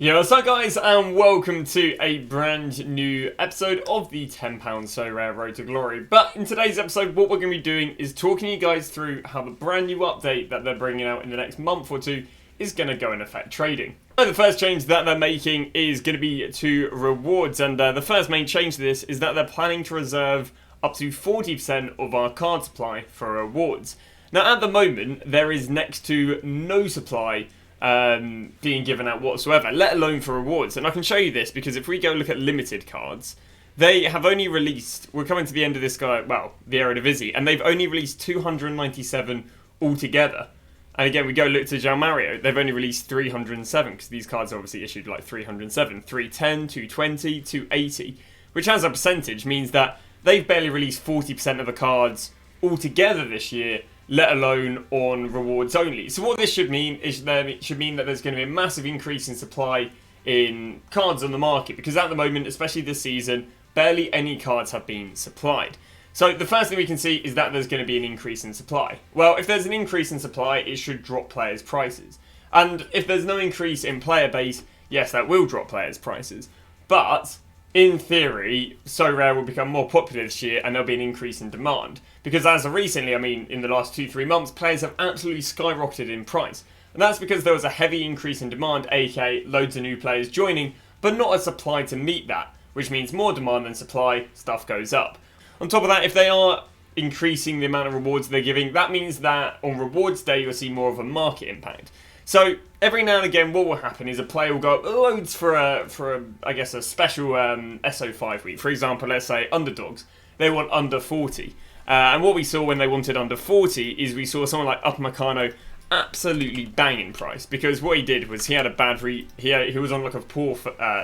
Yo, what's up guys, and welcome to a brand new episode of the £10 SoRare Road to Glory. But in today's episode, what we're going to be doing is talking you guys through how the brand new update that they're bringing out in the next month or two is going to go and affect trading. So the first change that they're making is going to be to rewards, and the first main change to this is that they're planning to reserve up to 40% of our card supply for rewards. Now at the moment, there is next to no supply being given out whatsoever, let alone for rewards. And I can show you this because if we go look at limited cards, they have only released, we're coming to the end of this guy, well, the Eredivisie, and they've only released 297 altogether. And again, we go look to João Mario, they've only released 307, because these cards are obviously issued like 307, 310, 220, 280, which as a percentage means that they've barely released 40% of the cards altogether this year, let alone on rewards only. So what this should mean is that it should mean that there's going to be a massive increase in supply in cards on the market, because at the moment, especially this season, barely any cards have been supplied. So the first thing we can see is that there's going to be an increase in supply. Well, if there's an increase in supply, it should drop players' prices. And if there's no increase in player base, yes, that will drop players' prices. But in theory, SoRare will become more popular this year and there'll be an increase in demand. Because as of recently, I mean, in the last 2-3 months, players have absolutely skyrocketed in price. And that's because there was a heavy increase in demand, aka loads of new players joining, but not a supply to meet that, which means more demand than supply, stuff goes up. On top of that, if they are increasing the amount of rewards they're giving, that means that on rewards day you'll see more of a market impact. So every now and again, what will happen is a player will go up loads for I guess a special SO5 week. For example, let's say underdogs, they want under 40. And what we saw when they wanted under 40 is we saw someone like Upamecano absolutely banging price, because what he did was he had a bad he was on like a poor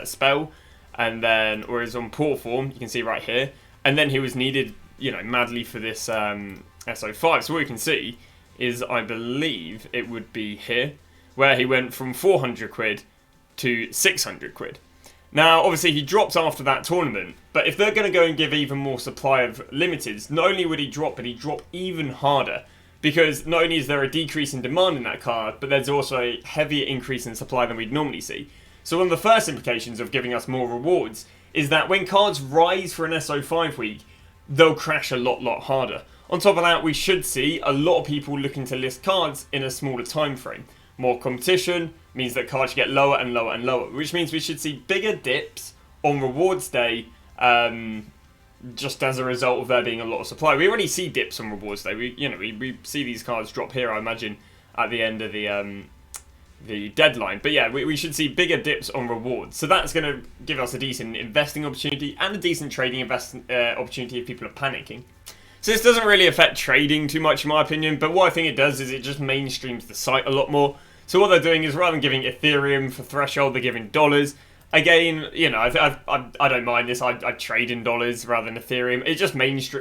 spell, and then, or he was on poor form, you can see right here, and then he was needed, you know, madly for this SO5. So what you can see is, I believe it would be here, where he went from 400 quid to 600 quid. Now, obviously, he dropped after that tournament, but if they're going to go and give even more supply of limiteds, not only would he drop, but he'd drop even harder, because not only is there a decrease in demand in that card, but there's also a heavier increase in supply than we'd normally see. So one of the first implications of giving us more rewards is that when cards rise for an SO5 week, they'll crash a lot harder. On top of that, we should see a lot of people looking to list cards in a smaller time frame. More competition means that cards get lower and lower and lower, which means we should see bigger dips on rewards day, just as a result of there being a lot of supply. We already see dips on rewards day. We see these cards drop here, I imagine, at the end of the deadline. But yeah, we should see bigger dips on rewards. So that's going to give us a decent investing opportunity and a decent trading opportunity if people are panicking. So this doesn't really affect trading too much in my opinion, but what I think it does is it just mainstreams the site a lot more. So what they're doing is, rather than giving Ethereum for threshold, they're giving dollars. Again, you know, I don't mind this. I trade in dollars rather than Ethereum. It just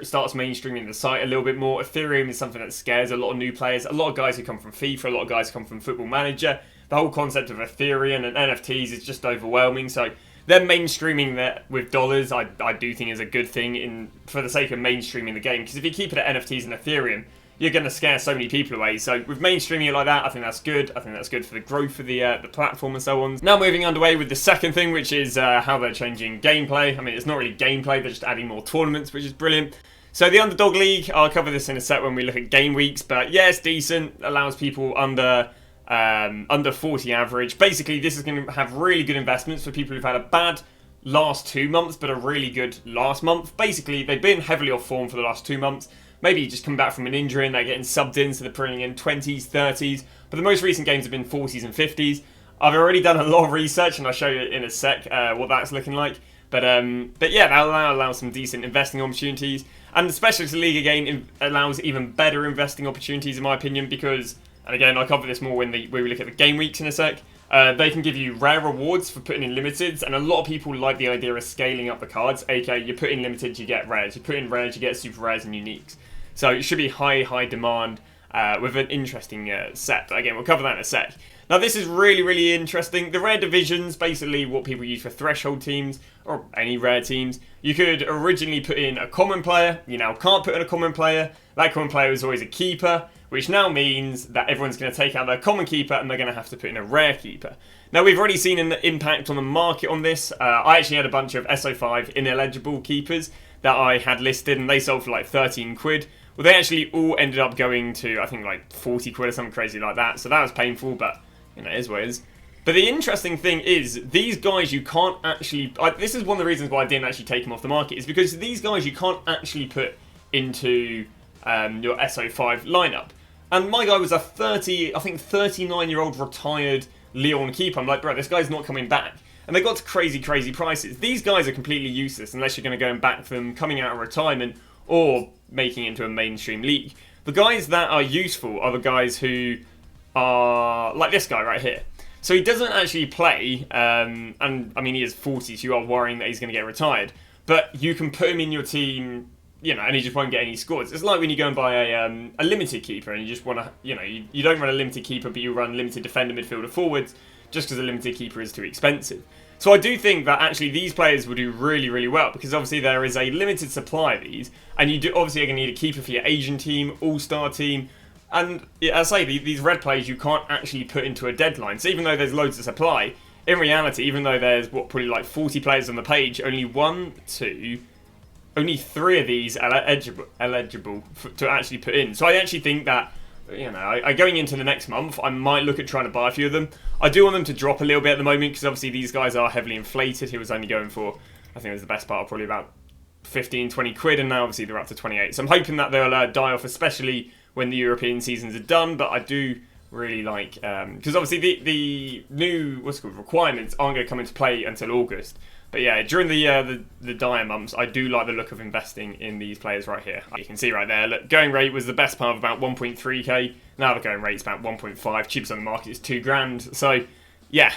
starts mainstreaming the site a little bit more. Ethereum is something that scares a lot of new players, a lot of guys who come from FIFA, a lot of guys who come from Football Manager. The whole concept of Ethereum and NFTs is just overwhelming. So them mainstreaming that with dollars, I do think is a good thing for the sake of mainstreaming the game. Because if you keep it at NFTs and Ethereum, you're going to scare so many people away. So with mainstreaming it like that, I think that's good. I think that's good for the growth of the platform and so on. Now moving underway with the second thing, which is how they're changing gameplay. I mean, it's not really gameplay, they're just adding more tournaments, which is brilliant. So the Underdog League, I'll cover this in a sec when we look at game weeks, but yeah, it's decent. Allows people under 40 average. Basically, this is going to have really good investments for people who've had a bad last 2 months, but a really good last month. Basically, they've been heavily off form for the last 2 months. Maybe you just come back from an injury and they're getting subbed in, so they're putting in 20s, 30s. But the most recent games have been 40s and 50s. I've already done a lot of research, and I'll show you in a sec what that's looking like. But yeah, that'll allow some decent investing opportunities. And the Specialist League, again, allows even better investing opportunities, in my opinion, because, and again, I'll cover this more when we look at the game weeks in a sec. They can give you rare rewards for putting in limiteds, and a lot of people like the idea of scaling up the cards, aka you put in limiteds, you get rares. You put in rares, you get super rares and uniques. So it should be high demand with an interesting set. But again, we'll cover that in a sec. Now this is really interesting. The rare divisions, basically what people use for threshold teams, or any rare teams. You could originally put in a common player, you now can't put in a common player. That common player is always a keeper, which now means that everyone's going to take out their common keeper and they're going to have to put in a rare keeper. Now, we've already seen an impact on the market on this. I actually had a bunch of SO5 ineligible keepers that I had listed, and they sold for like 13 quid. Well, they actually all ended up going to, I think, like 40 quid or something crazy like that. So that was painful, but, you know, it is what it is. But the interesting thing is, these guys you can't actually... this is one of the reasons why I didn't actually take them off the market, is because these guys you can't actually put into your SO5 lineup. And my guy was a 39-year-old retired Leon keeper. I'm like, bro, this guy's not coming back. And they got to crazy, crazy prices. These guys are completely useless unless you're going to go and back them coming out of retirement or making it into a mainstream league. The guys that are useful are the guys who are like this guy right here. So he doesn't actually play, and I mean, he is 40, so you are worrying that he's going to get retired. But you can put him in your team, you know, and he just won't get any scores. It's like when you go and buy a limited keeper and you just want to, you know, you don't run a limited keeper, but you run limited defender, midfielder, forwards, just because a limited keeper is too expensive. So I do think that actually these players will do really, really well, because obviously there is a limited supply of these, and you do obviously are going to need a keeper for your Asian team, all-star team. And as I say, these red players you can't actually put into a deadline. So even though there's loads of supply, in reality, even though there's, probably like 40 players on the page, only 3 of these are eligible to actually put in. So I actually think that, you know, going into the next month, I might look at trying to buy a few of them. I do want them to drop a little bit at the moment, because obviously these guys are heavily inflated. He was only going for, I think it was the best part of probably about 15, 20 quid, and now obviously they're up to 28. So I'm hoping that they'll die off, especially when the European seasons are done. But I do really like, because obviously the new requirements aren't going to come into play until August. But yeah, during the dire months, I do like the look of investing in these players right here. You can see right there, look, going rate was the best part of about 1.3k. Now the going rate's about 1.5. Cheapest on the market is 2 grand. So yeah,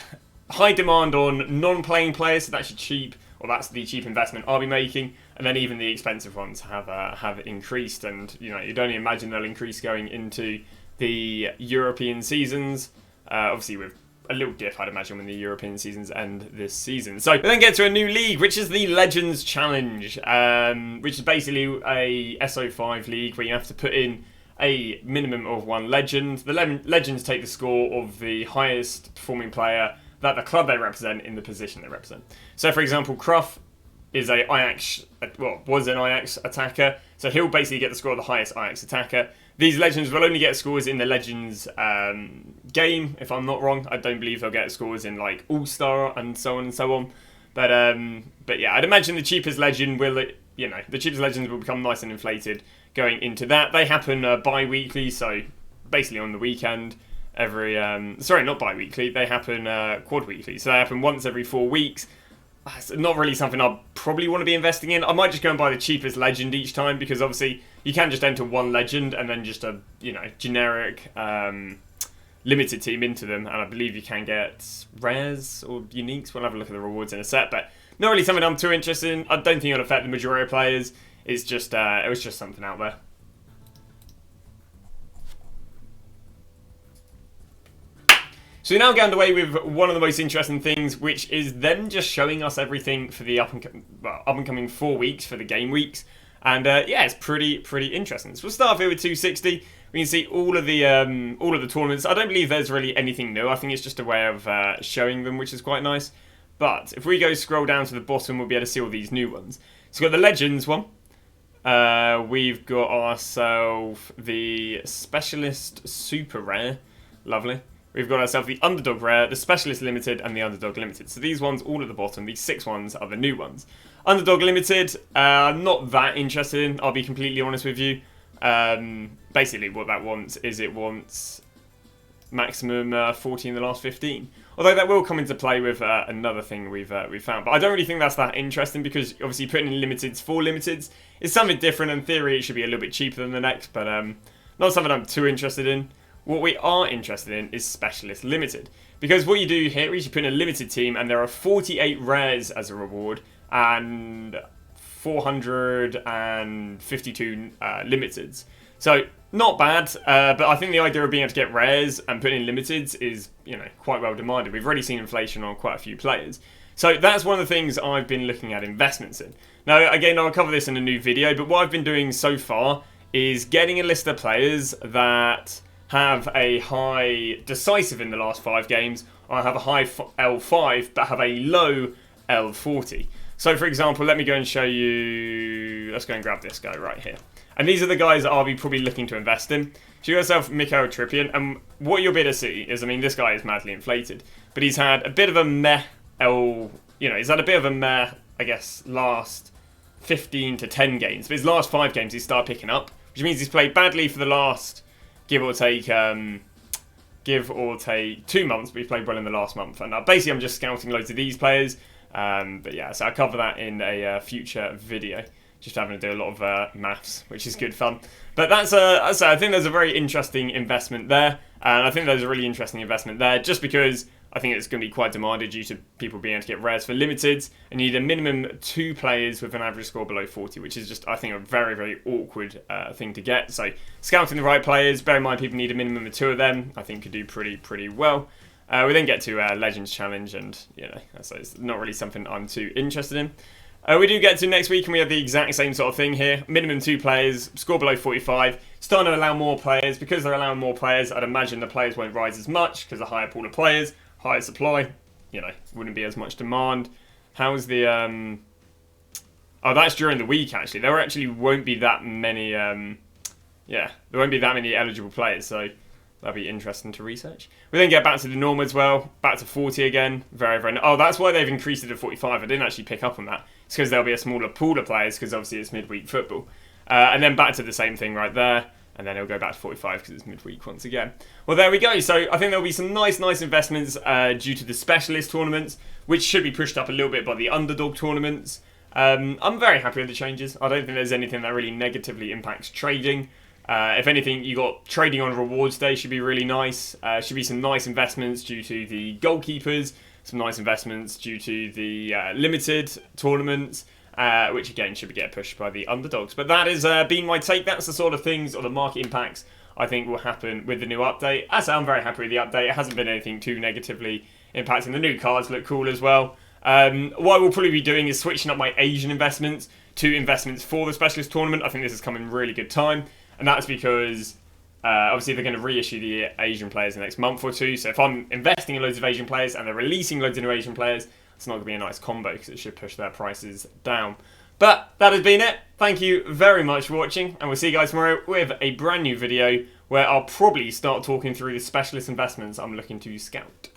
high demand on non-playing players, so that's cheap. Or that's the cheap investment I'll be making, and then even the expensive ones have increased, and you know, you'd only imagine they'll increase going into the European seasons. Obviously, with a little dip, I'd imagine, when the European seasons end this season. So we then get to a new league, which is the Legends Challenge, which is basically a SO5 league where you have to put in a minimum of 1 legend. The legends take the score of the highest performing player that the club they represent in the position they represent. So, for example, Cruff is was an Ajax attacker, so he'll basically get the score of the highest Ajax attacker. These legends will only get scores in the Legends game, if I'm not wrong. I don't believe they'll get scores in like All-Star and so on and so on. But yeah, I'd imagine the cheapest legend will, you know, the cheapest legends will become nice and inflated going into that. They happen bi-weekly, so basically on the weekend. Sorry, not bi-weekly, they happen quad-weekly, so they happen once every 4 weeks. It's not really something I'll probably want to be investing in. I might just go and buy the cheapest legend each time, because obviously you can just enter 1 legend and then just a, you know, generic limited team into them, and I believe you can get rares or uniques. We'll have a look at the rewards in a sec, but not really something I'm too interested in. I don't think it'll affect the majority of players. It's just it was just something out there. So we now get underway with one of the most interesting things, which is them just showing us everything for the up and coming 4 weeks for the game weeks, and yeah, it's pretty interesting. So we'll start off here with 260. We can see all of the tournaments. I don't believe there's really anything new. I think it's just a way of showing them, which is quite nice. But if we go scroll down to the bottom, we'll be able to see all these new ones. So we've got the Legends one. We've got ourselves the Specialist Super Rare. Lovely. We've got ourselves the Underdog Rare, the Specialist Limited, and the Underdog Limited. So these ones all at the bottom. These 6 ones are the new ones. Underdog Limited, I'm not that interested in, I'll be completely honest with you. Basically what that wants is it wants maximum 40 in the last 15. Although that will come into play with another thing we've found. But I don't really think that's that interesting, because obviously putting in limiteds for limiteds is something different. In theory, it should be a little bit cheaper than the next, but not something I'm too interested in. What we are interested in is Specialist Limited, because what you do here is you put in a limited team, and there are 48 rares as a reward and 452 limiteds. So not bad, but I think the idea of being able to get rares and put in limiteds is, you know, quite well demanded. We've already seen inflation on quite a few players. So that's one of the things I've been looking at investments in. Now, again, I'll cover this in a new video, but what I've been doing so far is getting a list of players that have a high decisive in the last 5 games, or have a high L5 but have a low L40. So for example, let me go and show you, let's go and grab this guy right here. And these are the guys that I'll be probably looking to invest in. So you got yourself Mikael Trippier, and what you'll be able to see is, I mean, this guy is madly inflated, but he's had a bit of a meh he's had a bit of a meh, I guess, last 15 to 10 games. But his last 5 games he's started picking up, which means he's played badly for the last, give or take 2 months, but he's played well in the last month. And basically I'm just scouting loads of these players. But yeah, so I'll cover that in a future video. Just having to do a lot of maths, which is good fun. But I think there's a very interesting investment there. And I think there's a really interesting investment there just because I think it's going to be quite demanded due to people being able to get rares for limiteds. And you need a minimum 2 players with an average score below 40, which is just, I think, a very, very awkward thing to get. So scouting the right players, bear in mind people need a minimum of 2 of them, I think could do pretty well. We then get to Legends Challenge, and so it's not really something I'm too interested in. We do get to next week, and we have the exact same sort of thing here. Minimum 2 players, score below 45. Starting to allow more players. Because they're allowing more players, I'd imagine the players won't rise as much, because a higher pool of players, higher supply, wouldn't be as much demand. How's the... Oh, that's during the week, actually. There actually won't be that many... there won't be that many eligible players, so... that'll be interesting to research. We then get back to the norm as well. Back to 40 again. Very, very... Oh, that's why they've increased it to 45. I didn't actually pick up on that. It's because there'll be a smaller pool of players because obviously it's midweek football. And then back to the same thing right there. And then it'll go back to 45 because it's midweek once again. Well, there we go. So I think there'll be some nice investments due to the specialist tournaments, which should be pushed up a little bit by the underdog tournaments. I'm very happy with the changes. I don't think there's anything that really negatively impacts trading. If anything, you got trading on rewards day should be really nice. Should be some nice investments due to the goalkeepers, some nice investments due to the limited tournaments, which again should get pushed by the underdogs. But that has been my take. That's the sort of things or the market impacts I think will happen with the new update. As I'm very happy with the update. It hasn't been anything too negatively impacting. The new cards look cool as well. What we'll probably be doing is switching up my Asian investments to investments for the specialist tournament. I think this has come in really good time. And that's because, obviously, they're going to reissue the Asian players in the next month or 2. So if I'm investing in loads of Asian players and they're releasing loads of new Asian players, it's not going to be a nice combo because it should push their prices down. But that has been it. Thank you very much for watching. And we'll see you guys tomorrow with a brand new video where I'll probably start talking through the specialist investments I'm looking to scout.